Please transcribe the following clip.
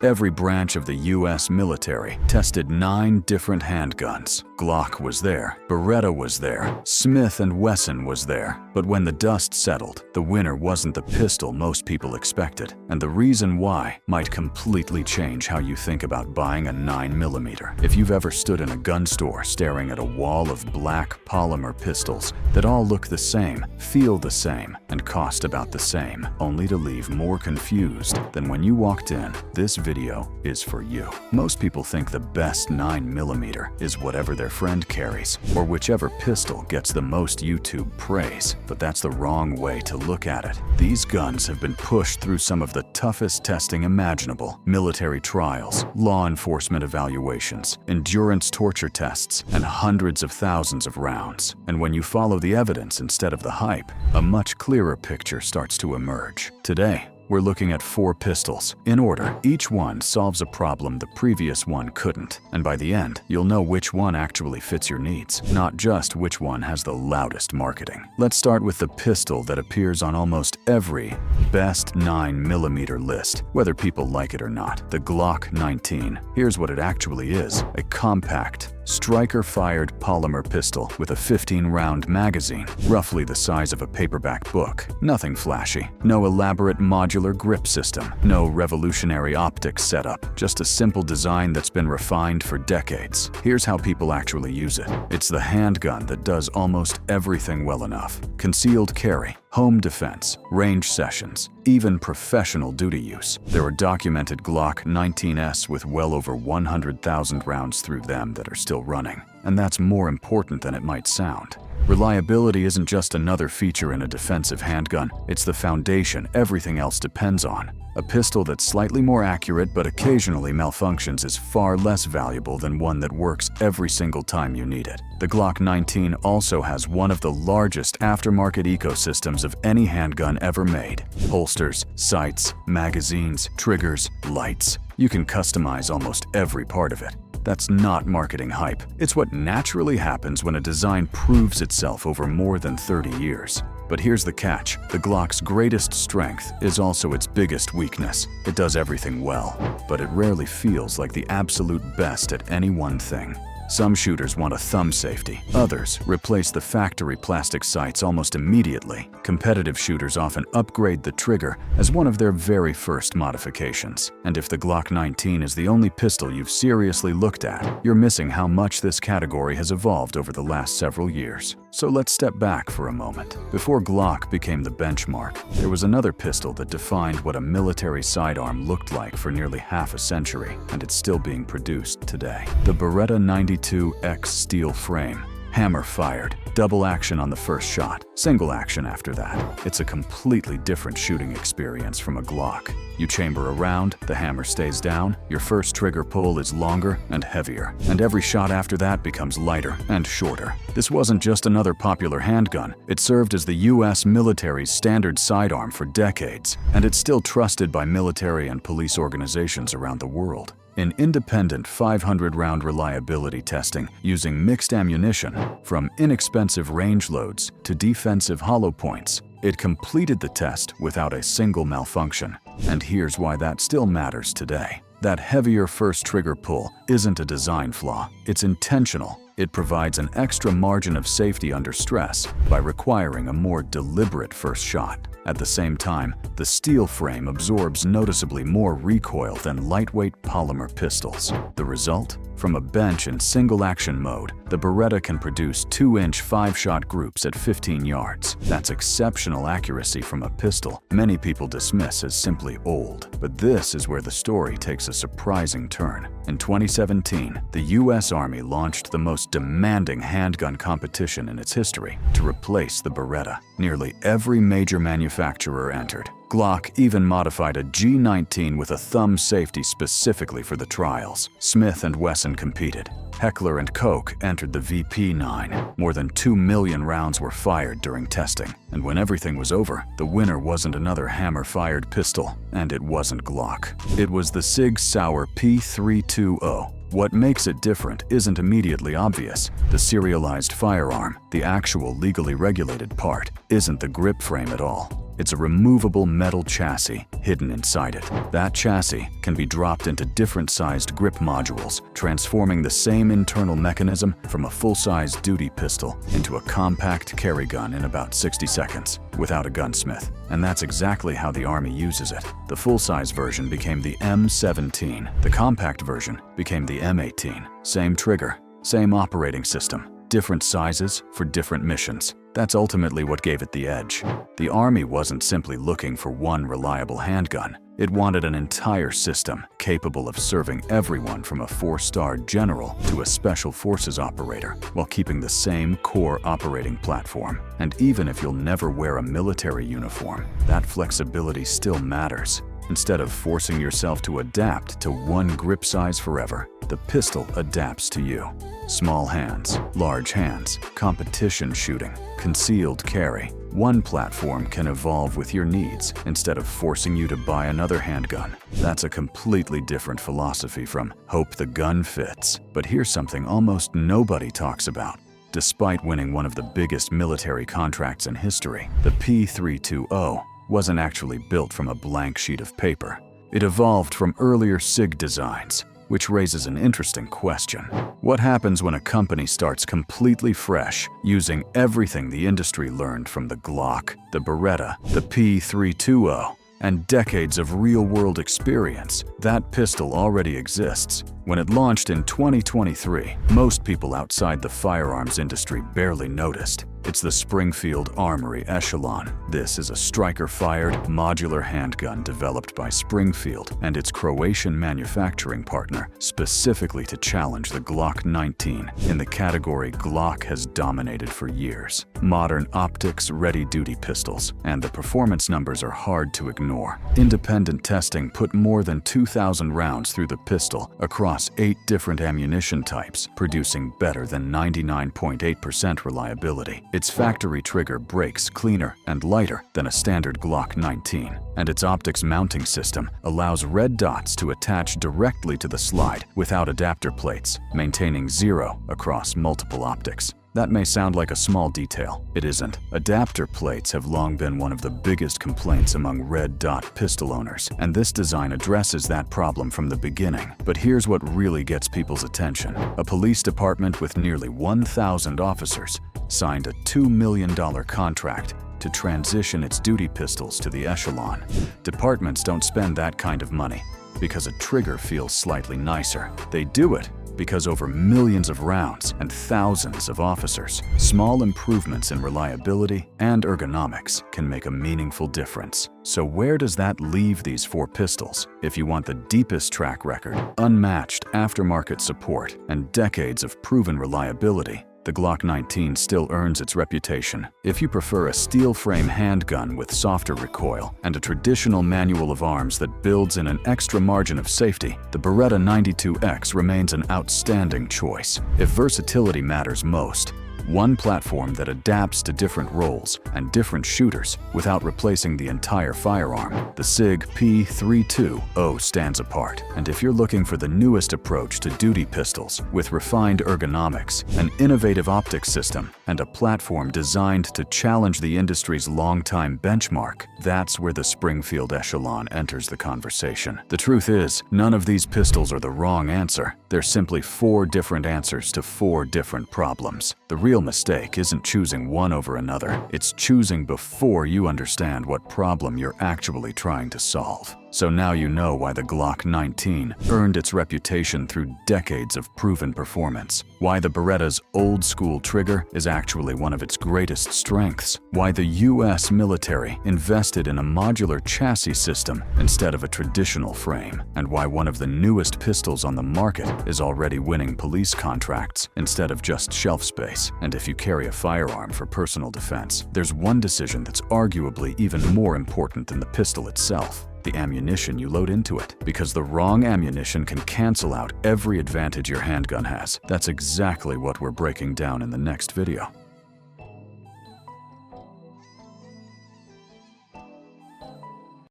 Every branch of the US military tested 9 different handguns. Glock was there, Beretta was there, Smith & Wesson was there. But when the dust settled, the winner wasn't the pistol most people expected. And the reason why might completely change how you think about buying a 9mm. If you've ever stood in a gun store staring at a wall of black polymer pistols that all look the same, feel the same, and cost about the same, only to leave more confused than when you walked in, this video is for you. Most people think the best 9mm is whatever their friend carries, or whichever pistol gets the most YouTube praise, but that's the wrong way to look at it. These guns have been pushed through some of the toughest testing imaginable: military trials, law enforcement evaluations, endurance torture tests, and hundreds of thousands of rounds. And when you follow the evidence instead of the hype, a much clearer picture starts to emerge. Today, we're looking at 4 pistols. In order, each one solves a problem the previous one couldn't. And by the end, you'll know which one actually fits your needs, not just which one has the loudest marketing. Let's start with the pistol that appears on almost every best 9mm list, whether people like it or not. The Glock 19. Here's what it actually is: a compact, striker-fired polymer pistol with a 15-round magazine, roughly the size of a paperback book. Nothing flashy, no elaborate modular grip system, no revolutionary optics setup, just a simple design that's been refined for decades. Here's how people actually use it. It's the handgun that does almost everything well enough: concealed carry, home defense, range sessions, even professional duty use. There are documented Glock 19s with well over 100,000 rounds through them that are still running. And that's more important than it might sound. Reliability isn't just another feature in a defensive handgun, it's the foundation everything else depends on. A pistol that's slightly more accurate but occasionally malfunctions is far less valuable than one that works every single time you need it. The Glock 19 also has one of the largest aftermarket ecosystems of any handgun ever made. Holsters, sights, magazines, triggers, lights. You can customize almost every part of it. That's not marketing hype. It's what naturally happens when a design proves itself over more than 30 years. But here's the catch: the Glock's greatest strength is also its biggest weakness. It does everything well, but it rarely feels like the absolute best at any one thing. Some shooters want a thumb safety. Others replace the factory plastic sights almost immediately. Competitive shooters often upgrade the trigger as one of their very first modifications. And if the Glock 19 is the only pistol you've seriously looked at, you're missing how much this category has evolved over the last several years. So let's step back for a moment. Before Glock became the benchmark, there was another pistol that defined what a military sidearm looked like for nearly half a century, and it's still being produced today. The Beretta 92X steel frame. Hammer-fired, double action on the first shot, single action after that. It's a completely different shooting experience from a Glock. You chamber a round, the hammer stays down, your first trigger pull is longer and heavier, and every shot after that becomes lighter and shorter. This wasn't just another popular handgun, it served as the US military's standard sidearm for decades, and it's still trusted by military and police organizations around the world. In independent 500-round reliability testing using mixed ammunition, from inexpensive range loads to defensive hollow points, it completed the test without a single malfunction. And here's why that still matters today. That heavier first trigger pull isn't a design flaw, it's intentional. It provides an extra margin of safety under stress by requiring a more deliberate first shot. At the same time, the steel frame absorbs noticeably more recoil than lightweight polymer pistols. The result? From a bench in single-action mode, the Beretta can produce 2-inch 5-shot groups at 15 yards. That's exceptional accuracy from a pistol many people dismiss as simply old. But this is where the story takes a surprising turn. In 2017, the US Army launched the most demanding handgun competition in its history to replace the Beretta. Nearly every major manufacturer entered. Glock even modified a G19 with a thumb safety specifically for the trials. Smith & Wesson competed. Heckler & Koch entered the VP9. More than 2 million rounds were fired during testing. And when everything was over, the winner wasn't another hammer-fired pistol, and it wasn't Glock. It was the Sig Sauer P320. What makes it different isn't immediately obvious. The serialized firearm, the actual legally regulated part, isn't the grip frame at all. It's a removable metal chassis hidden inside it. That chassis can be dropped into different-sized grip modules, transforming the same internal mechanism from a full-size duty pistol into a compact carry gun in about 60 seconds, without a gunsmith. And that's exactly how the Army uses it. The full-size version became the M17. The compact version became the M18. Same trigger, same operating system, different sizes for different missions. That's ultimately what gave it the edge. The Army wasn't simply looking for one reliable handgun. It wanted an entire system capable of serving everyone from a 4-star general to a special forces operator, while keeping the same core operating platform. And even if you'll never wear a military uniform, that flexibility still matters. Instead of forcing yourself to adapt to one grip size forever, the pistol adapts to you. Small hands, large hands, competition shooting, concealed carry. One platform can evolve with your needs instead of forcing you to buy another handgun. That's a completely different philosophy from hope the gun fits. But here's something almost nobody talks about. Despite winning one of the biggest military contracts in history, the P320 wasn't actually built from a blank sheet of paper. It evolved from earlier Sig designs, which raises an interesting question. What happens when a company starts completely fresh, using everything the industry learned from the Glock, the Beretta, the P320, and decades of real-world experience? That pistol already exists. When it launched in 2023, most people outside the firearms industry barely noticed. It's the Springfield Armory Echelon. This is a striker-fired, modular handgun developed by Springfield and its Croatian manufacturing partner specifically to challenge the Glock 19 in the category Glock has dominated for years. Modern optics, ready-duty pistols, and the performance numbers are hard to ignore. Independent testing put more than 2,000 rounds through the pistol across 8 different ammunition types, producing better than 99.8% reliability. Its factory trigger breaks cleaner and lighter than a standard Glock 19, and its optics mounting system allows red dots to attach directly to the slide without adapter plates, maintaining 0 across multiple optics. That may sound like a small detail. It isn't. Adapter plates have long been one of the biggest complaints among red dot pistol owners, and this design addresses that problem from the beginning. But here's what really gets people's attention. A police department with nearly 1,000 officers signed a $2 million contract to transition its duty pistols to the Echelon. Departments don't spend that kind of money because a trigger feels slightly nicer. They do it because over millions of rounds and thousands of officers, small improvements in reliability and ergonomics can make a meaningful difference. So where does that leave these 4 pistols? If you want the deepest track record, unmatched aftermarket support, and decades of proven reliability, the Glock 19 still earns its reputation. If you prefer a steel frame handgun with softer recoil and a traditional manual of arms that builds in an extra margin of safety, the Beretta 92X remains an outstanding choice. If versatility matters most, one platform that adapts to different roles and different shooters without replacing the entire firearm, the Sig P320 stands apart. And if you're looking for the newest approach to duty pistols with refined ergonomics, an innovative optics system, and a platform designed to challenge the industry's longtime benchmark, that's where the Springfield Echelon enters the conversation. The truth is, none of these pistols are the wrong answer. They're simply 4 different answers to 4 different problems. The real mistake isn't choosing one over another. It's choosing before you understand what problem you're actually trying to solve. So now you know why the Glock 19 earned its reputation through decades of proven performance, why the Beretta's old-school trigger is actually one of its greatest strengths, why the US military invested in a modular chassis system instead of a traditional frame, and why one of the newest pistols on the market is already winning police contracts instead of just shelf space. And if you carry a firearm for personal defense, there's one decision that's arguably even more important than the pistol itself: the ammunition you load into it. Because the wrong ammunition can cancel out every advantage your handgun has. That's exactly what we're breaking down in the next video.